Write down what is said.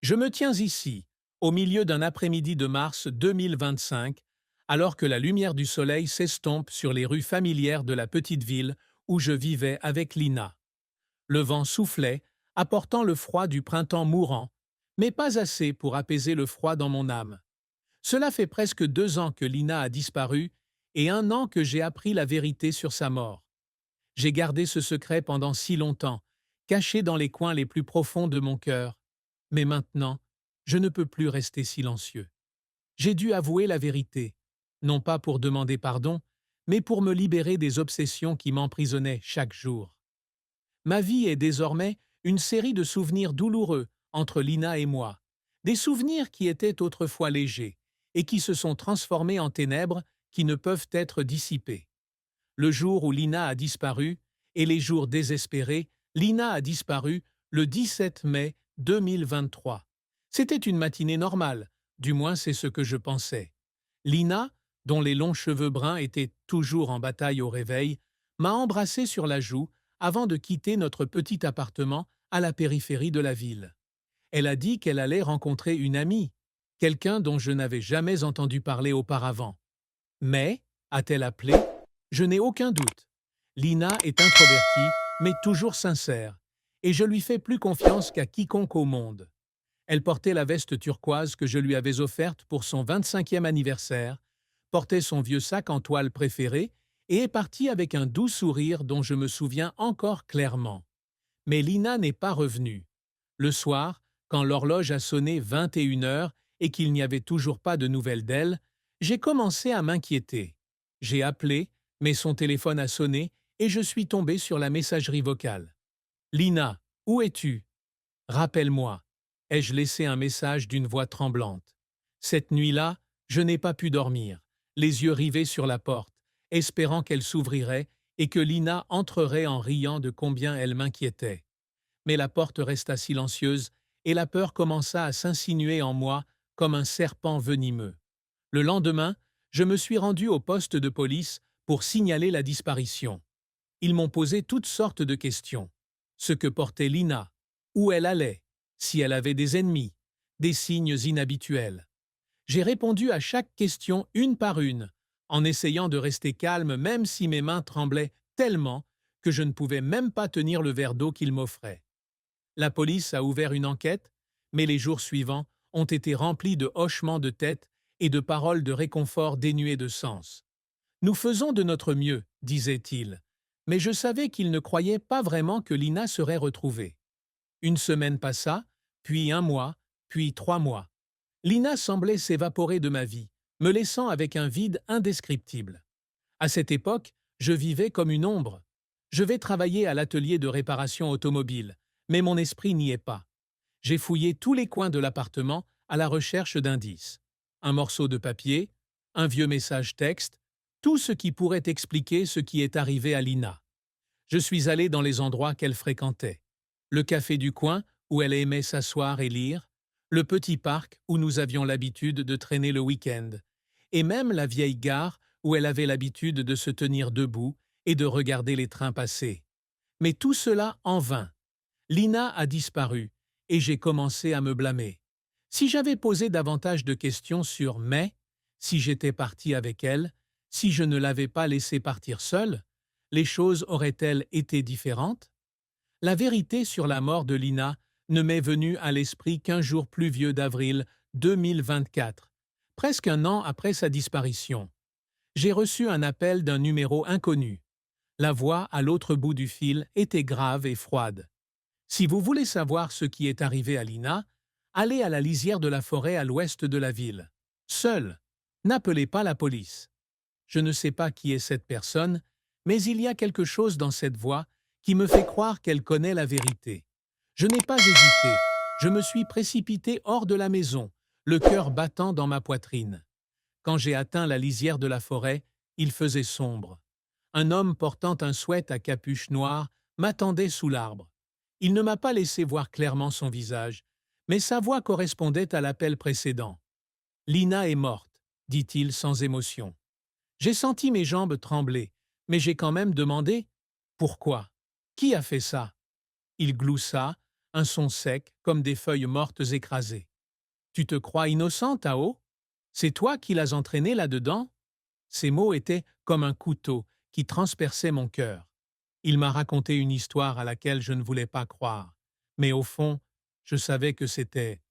Je me tiens ici, au milieu d'un après-midi de mars 2025, alors que la lumière du soleil s'estompe sur les rues familières de la petite ville où je vivais avec Lina. Le vent soufflait, apportant le froid du printemps mourant, mais pas assez pour apaiser le froid dans mon âme. Cela fait presque 2 ans que Lina a disparu et 1 an que j'ai appris la vérité sur sa mort. J'ai gardé ce secret pendant si longtemps, caché dans les coins les plus profonds de mon cœur. Mais maintenant, je ne peux plus rester silencieux. J'ai dû avouer la vérité, non pas pour demander pardon, mais pour me libérer des obsessions qui m'emprisonnaient chaque jour. Ma vie est désormais une série de souvenirs douloureux entre Lina et moi, des souvenirs qui étaient autrefois légers et qui se sont transformés en ténèbres qui ne peuvent être dissipées. Le jour où Lina a disparu et les jours désespérés, Lina a disparu le 17 mai 2023. C'était une matinée normale, du moins c'est ce que je pensais. Lina, dont les longs cheveux bruns étaient toujours en bataille au réveil, m'a embrassé sur la joue avant de quitter notre petit appartement à la périphérie de la ville. Elle a dit qu'elle allait rencontrer une amie, quelqu'un dont je n'avais jamais entendu parler auparavant. Mais, a-t-elle appelé? Je n'ai aucun doute. Lina est introvertie, mais toujours sincère, et je lui fais plus confiance qu'à quiconque au monde. Elle portait la veste turquoise que je lui avais offerte pour son 25e anniversaire, portait son vieux sac en toile préféré et est partie avec un doux sourire dont je me souviens encore clairement. Mais Lina n'est pas revenue. Le soir, quand l'horloge a sonné 21 heures et qu'il n'y avait toujours pas de nouvelles d'elle, j'ai commencé à m'inquiéter. J'ai appelé, mais son téléphone a sonné et je suis tombé sur la messagerie vocale. Lina, où es-tu? Rappelle-moi. Ai-je laissé un message d'une voix tremblante? Cette nuit-là, je n'ai pas pu dormir, les yeux rivés sur la porte, espérant qu'elle s'ouvrirait et que Lina entrerait en riant de combien elle m'inquiétait. Mais la porte resta silencieuse et la peur commença à s'insinuer en moi comme un serpent venimeux. Le lendemain, je me suis rendu au poste de police pour signaler la disparition. Ils m'ont posé toutes sortes de questions. Ce que portait Lina, où elle allait, si elle avait des ennemis, des signes inhabituels. J'ai répondu à chaque question une par une, en essayant de rester calme même si mes mains tremblaient tellement que je ne pouvais même pas tenir le verre d'eau qu'ils m'offraient. La police a ouvert une enquête, mais les jours suivants ont été remplis de hochements de tête et de paroles de réconfort dénuées de sens. Nous faisons de notre mieux, disait-il, mais je savais qu'il ne croyait pas vraiment que Lina serait retrouvée. Une semaine passa, puis 1 mois, puis 3 mois. Lina semblait s'évaporer de ma vie, me laissant avec un vide indescriptible. À cette époque, je vivais comme une ombre. Je vais travailler à l'atelier de réparation automobile, mais mon esprit n'y est pas. J'ai fouillé tous les coins de l'appartement à la recherche d'indices. Un morceau de papier, un vieux message texte, tout ce qui pourrait expliquer ce qui est arrivé à Lina. Je suis allé dans les endroits qu'elle fréquentait. Le café du coin, où elle aimait s'asseoir et lire, le petit parc où nous avions l'habitude de traîner le week-end, et même la vieille gare où elle avait l'habitude de se tenir debout et de regarder les trains passer. Mais tout cela en vain. Lina a disparu, et j'ai commencé à me blâmer. Si j'avais posé davantage de questions sur mais, si j'étais parti avec elle, si je ne l'avais pas laissée partir seule, les choses auraient-elles été différentes? La vérité sur la mort de Lina ne m'est venue à l'esprit qu'un jour pluvieux d'avril 2024, presque 1 an après sa disparition. J'ai reçu un appel d'un numéro inconnu. La voix à l'autre bout du fil était grave et froide. Si vous voulez savoir ce qui est arrivé à Lina, allez à la lisière de la forêt à l'ouest de la ville. Seul. N'appelez pas la police. Je ne sais pas qui est cette personne, mais il y a quelque chose dans cette voix qui me fait croire qu'elle connaît la vérité. Je n'ai pas hésité. Je me suis précipité hors de la maison, le cœur battant dans ma poitrine. Quand j'ai atteint la lisière de la forêt, il faisait sombre. Un homme portant un sweat à capuche noire m'attendait sous l'arbre. Il ne m'a pas laissé voir clairement son visage, mais sa voix correspondait à l'appel précédent. Lina est morte, dit-il sans émotion. J'ai senti mes jambes trembler, mais j'ai quand même demandé « Pourquoi? Qui a fait ça ?» Il gloussa, un son sec, comme des feuilles mortes écrasées. Tu te crois innocent, Tao? C'est toi qui l'as entraîné là-dedans? Ces mots étaient comme un couteau qui transperçait mon cœur. Il m'a raconté une histoire à laquelle je ne voulais pas croire, mais au fond, je savais que c'était